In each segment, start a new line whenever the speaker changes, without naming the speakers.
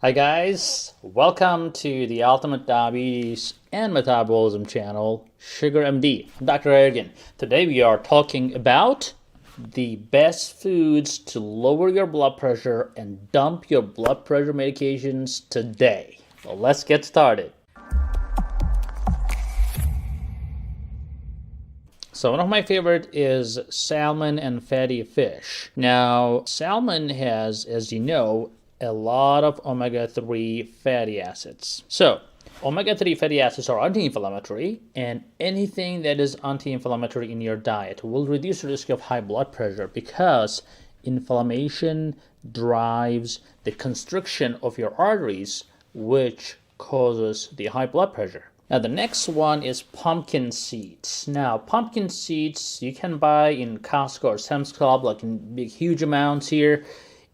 Hi guys, welcome to the Ultimate Diabetes and Metabolism channel, Sugar MD. I'm Dr. Ergin. Today we are talking about the best foods to lower your blood pressure and dump your blood pressure medications today. Well, let's get started. So one of my favorite is salmon and fatty fish. Now, salmon has, as you know, a lot of omega-3 fatty acids. So, omega-3 fatty acids are anti-inflammatory, and anything that is anti-inflammatory in your diet will reduce the risk of high blood pressure because inflammation drives the constriction of your arteries, which causes the high blood pressure. Now the next one is pumpkin seeds. Now pumpkin seeds you can buy in Costco or Sam's Club, like in big huge amounts here,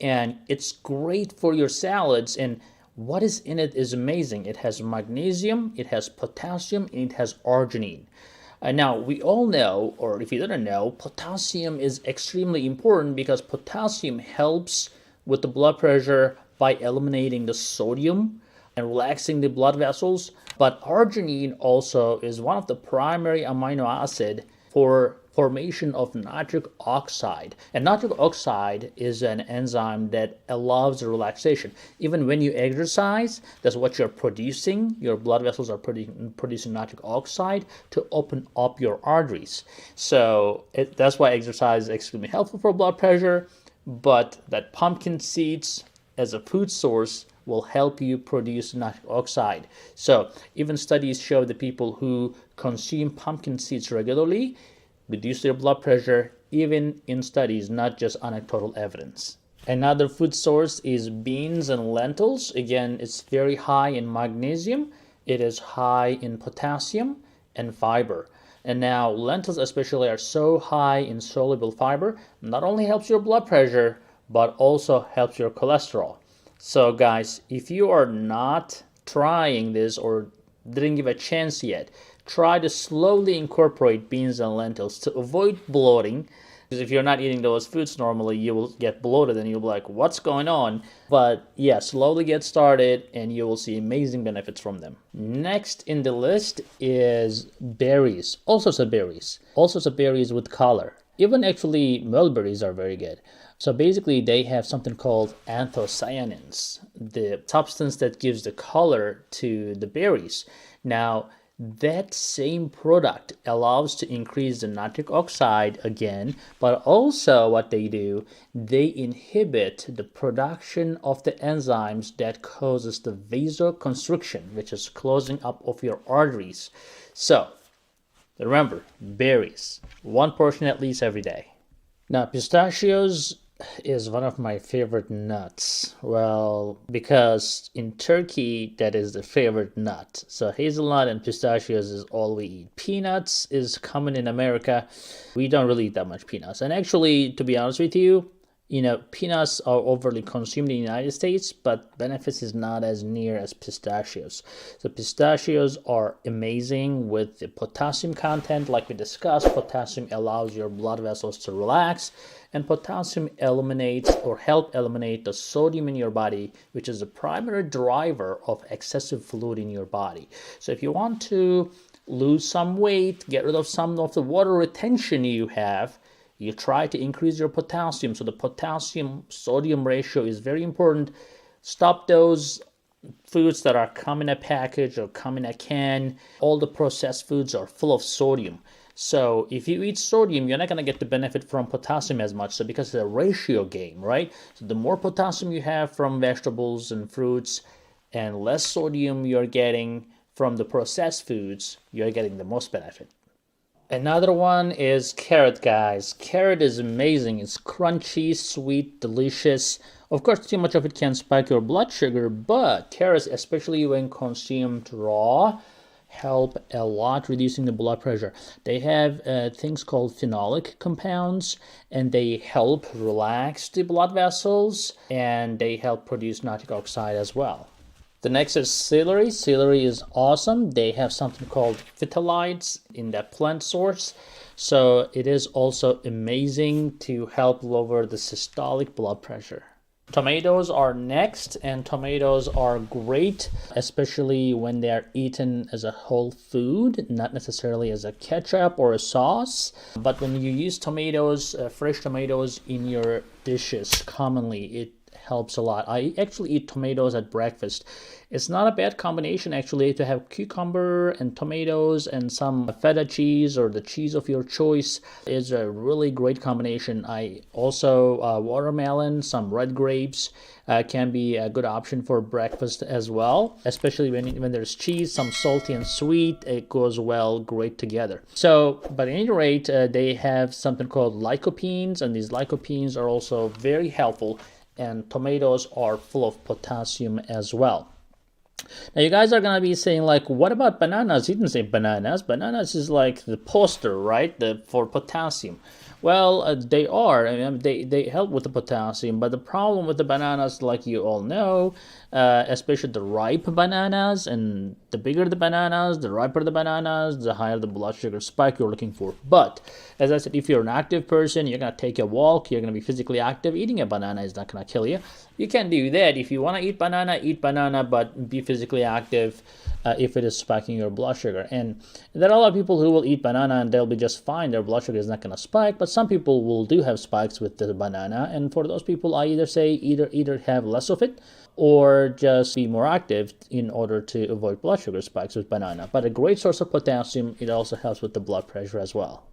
and it's great for your salads. And what is in it is amazing. It has magnesium, it has potassium, and it has arginine. Now we all know, or if you didn't know, potassium is extremely important because potassium helps with the blood pressure by eliminating the sodium and relaxing the blood vessels. But arginine also is one of the primary amino acid for formation of nitric oxide. And nitric oxide is an enzyme that allows the relaxation. Even when you exercise, that's what you're producing. Your blood vessels are producing nitric oxide to open up your arteries. So that's why exercise is extremely helpful for blood pressure. But that pumpkin seeds as a food source will help you produce nitric oxide. So even studies show that people who consume pumpkin seeds regularly reduce their blood pressure, even in studies, not just anecdotal evidence. Another food source is beans and lentils. Again, it's very high in magnesium, it is high in potassium and fiber. And now lentils especially are so high in soluble fiber, not only helps your blood pressure, but also helps your cholesterol. So guys, if you are not trying this or didn't give a chance yet, try to slowly incorporate beans and lentils to avoid bloating. Because if you're not eating those foods normally, you will get bloated and you'll be like, what's going on? But yeah, slowly get started and you will see amazing benefits from them. Next in the list is berries. All sorts of berries. All sorts of berries with color. Even actually mulberries are very good. So basically they have something called anthocyanins, the substance that gives the color to the berries. Now that same product allows to increase the nitric oxide again, but also what they do, they inhibit the production of the enzymes that causes the vasoconstriction, which is closing up of your arteries. So remember, berries, one portion at least every day. Now pistachios is one of my favorite nuts. Well, because in Turkey, that is the favorite nut. So hazelnut and pistachios is all we eat. Peanuts is common in America. We don't really eat that much peanuts. And actually, to be honest with you, peanuts are overly consumed in the United States, but benefits is not as near as pistachios. So pistachios are amazing with the potassium content. Like we discussed, potassium allows your blood vessels to relax, and potassium eliminates or help eliminate the sodium in your body, which is the primary driver of excessive fluid in your body. So if you want to lose some weight, get rid of some of the water retention you have, you try to increase your potassium. So the potassium sodium ratio is very important. Stop those foods that are come in a package or come in a can. All the processed foods are full of sodium. So if you eat sodium, you're not going to get the benefit from potassium as much. So because it's a ratio game, right? So the more potassium you have from vegetables and fruits and less sodium you're getting from the processed foods, you're getting the most benefit. Another one is carrot, guys. Carrot is amazing. It's crunchy, sweet, delicious. Of course, too much of it can spike your blood sugar, but carrots, especially when consumed raw, help a lot reducing the blood pressure. They have things called phenolic compounds, and they help relax the blood vessels, and they help produce nitric oxide as well. The next is celery. Celery is awesome. They have something called phthalates in that plant source. So it is also amazing to help lower the systolic blood pressure. Tomatoes are next, and tomatoes are great, especially when they are eaten as a whole food, not necessarily as a ketchup or a sauce. But when you use tomatoes, fresh tomatoes in your dishes, commonly it helps a lot. I actually eat tomatoes at breakfast. It's not a bad combination actually to have cucumber and tomatoes and some feta cheese or the cheese of your choice is a really great combination. I also watermelon, some red grapes can be a good option for breakfast as well, especially when there's cheese, some salty and sweet. It goes well great together. So, but at any rate, they have something called lycopenes, and these lycopenes are also very helpful. And tomatoes are full of potassium as well. Now you guys are gonna be saying like, what about bananas? He didn't say bananas. Bananas is like the poster, right? For potassium. Well, they are. I mean, they help with the potassium, but the problem with the bananas, like you all know, especially the ripe bananas, and the bigger the bananas, the riper the bananas, the higher the blood sugar spike you're looking for. But as I said, if you're an active person, you're gonna take a walk, you're gonna be physically active. Eating a banana is not gonna kill you. You can do that. If you want to eat banana, but be physically active if it is spiking your blood sugar. And there are a lot of people who will eat banana and they'll be just fine. Their blood sugar is not going to spike, but some people will do have spikes with the banana. And for those people, I either say either have less of it or just be more active in order to avoid blood sugar spikes with banana. But a great source of potassium, it also helps with the blood pressure as well.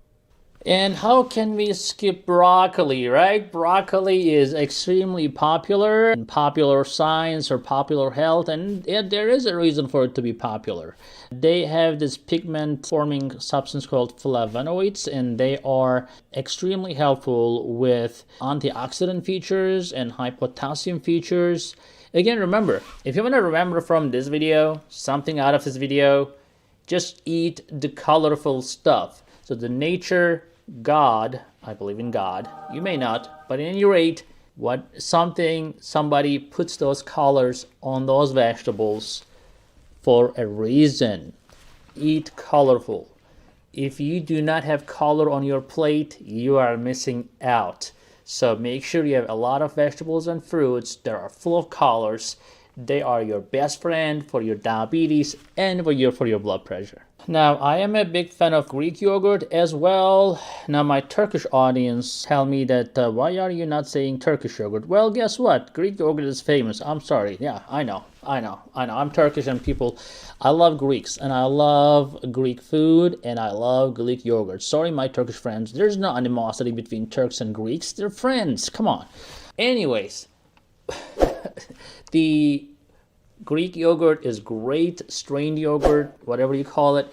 And how can we skip broccoli, right? Broccoli is extremely popular in popular science or popular health, and there is a reason for it to be popular. They have this pigment-forming substance called flavonoids, and they are extremely helpful with antioxidant features and high potassium features. Again, remember, if you want to remember from this video, something out of this video, just eat the colorful stuff. So the nature, God, I believe in God, you may not, but at any rate, somebody puts those colors on those vegetables for a reason. Eat colorful. If you do not have color on your plate, you are missing out. So make sure you have a lot of vegetables and fruits that are full of colors. They are your best friend for your diabetes and for your blood pressure. Now, I am a big fan of Greek yogurt as well. Now, my Turkish audience tell me that, why are you not saying Turkish yogurt? Well, guess what? Greek yogurt is famous. I'm sorry. Yeah, I know. I'm Turkish and I love Greeks and I love Greek food and I love Greek yogurt. Sorry, my Turkish friends. There's no animosity between Turks and Greeks. They're friends. Come on. Anyways, the Greek yogurt is great, strained yogurt, whatever you call it.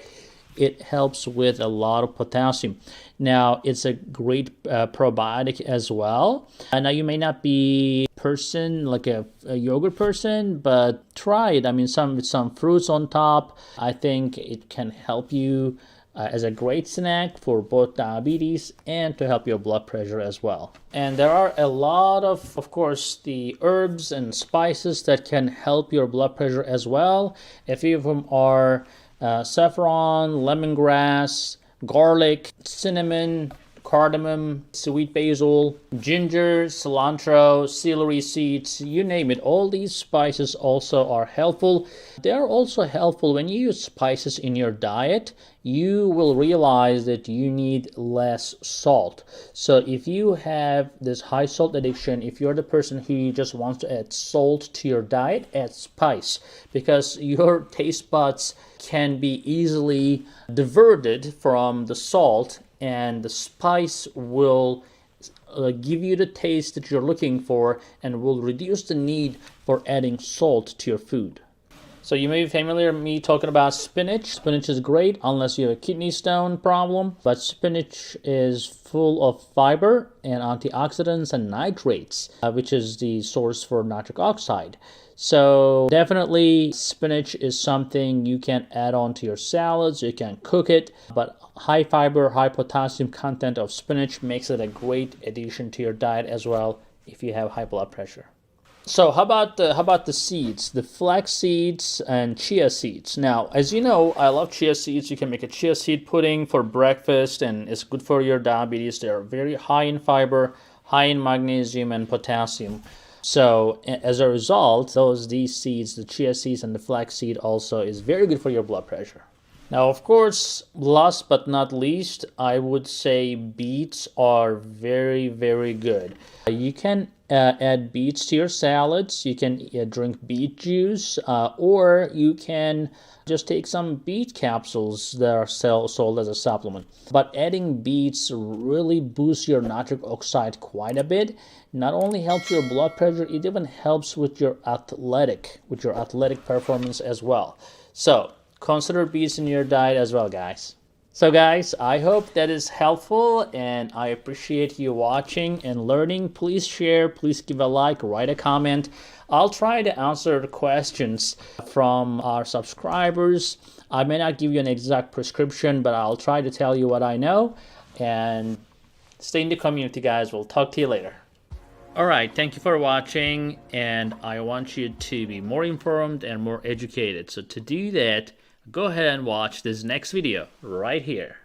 It helps with a lot of potassium. Now, it's a great probiotic as well. Now, you may not be a person like a yogurt person, but try it. I mean, with some fruits on top, I think it can help you as a great snack for both diabetes and to help your blood pressure as well. And there are a lot of course, the herbs and spices that can help your blood pressure as well. A few of them are saffron, lemongrass, garlic, cinnamon, cardamom, sweet basil, ginger, cilantro, celery seeds, you name it. All these spices also are helpful. They are also helpful when you use spices in your diet. You will realize that you need less salt. So if you have this high salt addiction, if you're the person who just wants to add salt to your diet, add spice, because your taste buds can be easily diverted from the salt, and the spice will give you the taste that you're looking for and will reduce the need for adding salt to your food. So you may be familiar with me talking about spinach. Spinach is great unless you have a kidney stone problem, but spinach is full of fiber and antioxidants and nitrates, which is the source for nitric oxide. So definitely spinach is something you can add on to your salads, you can cook it, but high fiber, high potassium content of spinach makes it a great addition to your diet as well if you have high blood pressure. So how about the seeds, the flax seeds and chia seeds? Now, as you know, I love chia seeds. You can make a chia seed pudding for breakfast and it's good for your diabetes. They're very high in fiber, high in magnesium and potassium. So as a result, these seeds, the chia seeds and the flax seed also is very good for your blood pressure. Now, of course, last but not least, I would say beets are very, very good. You can add beets to your salads. You can drink beet juice, or you can just take some beet capsules that are sold as a supplement. But adding beets really boosts your nitric oxide quite a bit. Not only helps your blood pressure, it even helps with your athletic performance as well. So consider beets in your diet as well, guys. So guys, I hope that is helpful, and I appreciate you watching and learning. Please share, please give a like, write a comment. I'll try to answer the questions from our subscribers. I may not give you an exact prescription, but I'll try to tell you what I know. And stay in the community, guys. We'll talk to you later. Alright, thank you for watching, and I want you to be more informed and more educated. So to do that, go ahead and watch this next video right here.